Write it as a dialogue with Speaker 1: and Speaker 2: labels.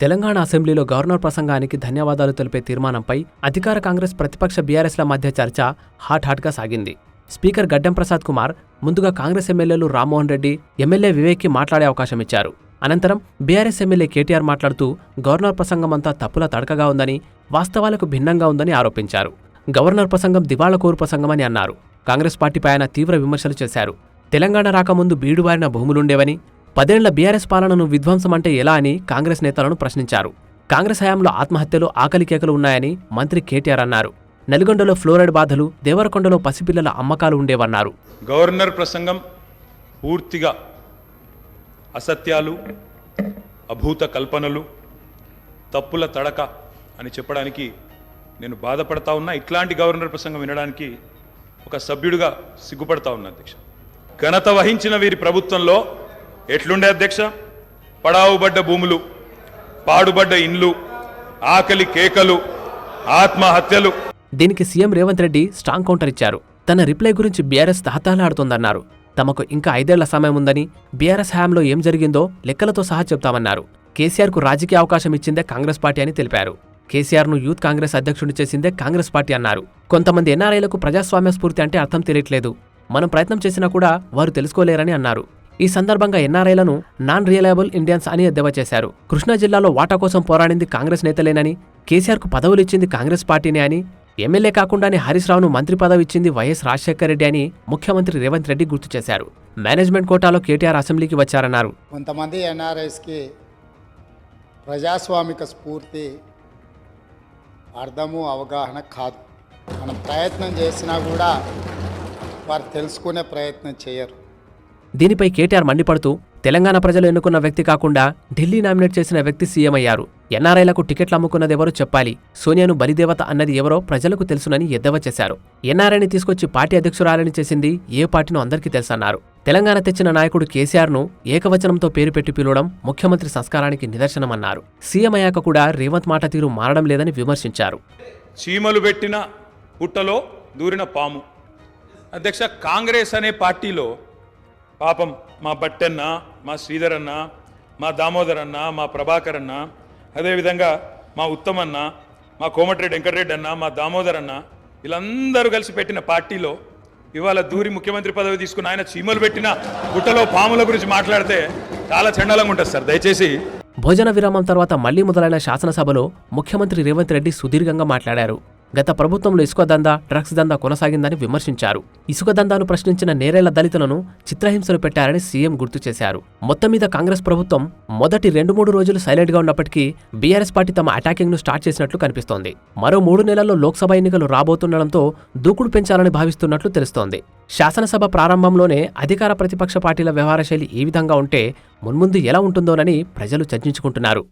Speaker 1: తెలంగాణ అసెంబ్లీలో గవర్నర్ ప్రసంగానికి ధన్యవాదాలు తెలిపే తీర్మానంపై అధికార కాంగ్రెస్ ప్రతిపక్ష బీఆర్ఎస్ల మధ్య చర్చ హాట్గా సాగింది. స్పీకర్ గడ్డం ప్రసాద్ కుమార్ ముందుగా కాంగ్రెస్ ఎమ్మెల్యేలు రామ్మోహన్ రెడ్డి, ఎమ్మెల్యే వివేక్కి మాట్లాడే అవకాశం ఇచ్చారు. అనంతరం బీఆర్ఎస్ ఎమ్మెల్యే కేటీఆర్ మాట్లాడుతూ గవర్నర్ ప్రసంగమంతా తప్పుల తడకగా ఉందని, వాస్తవాలకు భిన్నంగా ఉందని ఆరోపించారు. గవర్నర్ ప్రసంగం దివాళకోరు ప్రసంగమని అన్నారు. కాంగ్రెస్ పార్టీపై ఆయన తీవ్ర విమర్శలు చేశారు. తెలంగాణ రాకముందు బీడుబారిన భూములుండేవని, 10 ఏళ్ల బీఆర్ఎస్ పాలనను విధ్వంసమంటే ఎలా అని కాంగ్రెస్ నేతలను ప్రశ్నించారు. కాంగ్రెస్ హయాంలో ఆత్మహత్యలు, ఆకలి కేకలు ఉన్నాయని మంత్రి కేటీఆర్ అన్నారు. నల్గొండలో ఫ్లోరైడ్ బాధలు, దేవరకొండలో పసిపిల్లల అమ్మకాలు ఉండేవన్నారు.
Speaker 2: గవర్నర్ ప్రసంగం పూర్తిగా అసత్యాలు, అభూత కల్పనలు, తప్పుల తడక అని చెప్పడానికి నేను బాధపడతా ఉన్నా. ఇట్లాంటి గవర్నర్ ప్రసంగం వినడానికి ఒక సభ్యుడిగా సిగ్గుపడతా ఉన్నా. అధ్యక్ష, ఘనత వహించిన వీరి ప్రభుత్వంలో ఎట్లుండే అధ్యక్ష? పడావుబడ్డ భూములు, పాడుబడ్డ ఇండ్లు, ఆకలి కేకలు, ఆత్మహత్యలు.
Speaker 1: దీనికి CM Revanth Reddy strong counter ఇచ్చారు. తన రిప్లై గురించి బీఆర్ఎస్ తహతహలాడుతోందన్నారు. తమకు ఇంకా 5 ఏళ్ల సమయం ఉందని, బీఆర్ఎస్ హయాంలో ఏం జరిగిందో లెక్కలతో సహా చెప్తామన్నారు. కేసీఆర్కు రాజకీయ అవకాశం ఇచ్చిందే కాంగ్రెస్ పార్టీ అని తెలిపారు. కేసీఆర్ను యూత్ కాంగ్రెస్ అధ్యక్షుడిని చేసిందే కాంగ్రెస్ పార్టీ అన్నారు. కొంతమంది ఎన్ఆర్ఐలకు ప్రజాస్వామ్య స్ఫూర్తి అంటే అర్థం తెలియట్లేదు, మనం ప్రయత్నం చేసినా కూడా వారు తెలుసుకోలేరని అన్నారు. ఈ సందర్భంగా ఎన్ఆర్ఐలను నాన్ రియలబుల్ ఇండియన్స్ అని ఎద్దేవా చేశారు. కృష్ణా జిల్లాలో వాటా కోసం పోరాడింది కాంగ్రెస్ నేతలేనని, కేసీఆర్కు పదవులు ఇచ్చింది కాంగ్రెస్ పార్టీనే అని, ఎమ్మెల్యే కాకుండానే హరీష్ రావును మంత్రి పదవి ఇచ్చింది వైఎస్ రాజశేఖర రెడ్డి అని ముఖ్యమంత్రి రేవంత్ రెడ్డి గుర్తు చేశారు. మేనేజ్మెంట్ కోటాలో కేటీఆర్ అసెంబ్లీకి వచ్చారన్నారు.
Speaker 3: కొంతమంది ఎన్ఆర్ఐస్కి ప్రజాస్వామిక స్ఫూర్తి అర్థము, అవగాహన కాదు. మనం ప్రయత్నం చేసినా కూడా వారు తెలుసుకునే ప్రయత్నం చేయరు.
Speaker 1: దీనిపై కేటీఆర్ మండిపడుతూ తెలంగాణ ప్రజలు ఎన్నుకున్న వ్యక్తి కాకుండా ఢిల్లీ నామినేట్ చేసిన వ్యక్తి సీఎం అయ్యారు. ఎన్ఆర్ఐలకు టికెట్లు అమ్ముకున్నదెవరో చెప్పాలి, సోనియాను బలిదేవత అన్నది ఎవరో ప్రజలకు తెలుసునని ఎద్దేవా చేశారు. ఎన్ఆర్ఐని తీసుకొచ్చి పార్టీ అధ్యక్షురాలని చేసింది ఏ పార్టీనో అందరికీ తెలుసన్నారు. తెలంగాణ తెచ్చిన నాయకుడు కేసీఆర్ను ఏకవచనంతో పేరు పెట్టి పిలవడం ముఖ్యమంత్రి సంస్కారానికి నిదర్శనమన్నారు. సీఎం అయ్యాక కూడా రేవంత్ మాట తీరు మారడం లేదని విమర్శించారు.
Speaker 2: చీమలు పెట్టిన పుట్టలో దూరిన పాము. అధ్యక్ష, కాంగ్రెస్ అనే పార్టీలో పాపం మా బట్టన్న, మా శ్రీధర్ అన్న, మా దామోదర్ అన్న, మా ప్రభాకర్ అన్న, అదేవిధంగా మా ఉత్తమన్న, మా కోమటిరెడ్డి వెంకటరెడ్డి అన్న, మా దామోదర్ అన్న, వీళ్ళందరూ కలిసి పెట్టిన పార్టీలో ఇవాళ దూరి ముఖ్యమంత్రి పదవి తీసుకుని ఆయన చీమలు పెట్టిన గుట్టలో పాముల గురించి మాట్లాడితే చాలా చండాలంగా ఉంటుంది సార్. దయచేసి.
Speaker 1: భోజన విరామం తర్వాత మళ్లీ మొదలైన శాసనసభలో ముఖ్యమంత్రి రేవంత్ రెడ్డి సుదీర్ఘంగా మాట్లాడారు. గత ప్రభుత్వంలో ఇసుక దందా, డ్రగ్స్ దందా కొనసాగిందని విమర్శించారు. ఇసుక దందాను ప్రశ్నించిన నేరేళ్ల దళితులను చిత్రహింసలు పెట్టారని సీఎం గుర్తు చేశారు. మొత్తం మీద కాంగ్రెస్ ప్రభుత్వం మొదటి 2-3 రోజులు సైలెంట్గా ఉన్నప్పటికీ బీఆర్ఎస్ పార్టీ తమ అటాకింగ్ను స్టార్ట్ చేసినట్లు కనిపిస్తోంది. మరో 3 నెలల్లో లోక్సభ ఎన్నికలు రాబోతుండటంతో దూకుడు పెంచాలని భావిస్తున్నట్లు తెలుస్తోంది. శాసనసభ ప్రారంభంలోనే అధికార ప్రతిపక్ష పార్టీల వ్యవహార శైలి ఈ విధంగా ఉంటే మున్ముందు ఎలా ఉంటుందోనని ప్రజలు చర్చించుకుంటున్నారు.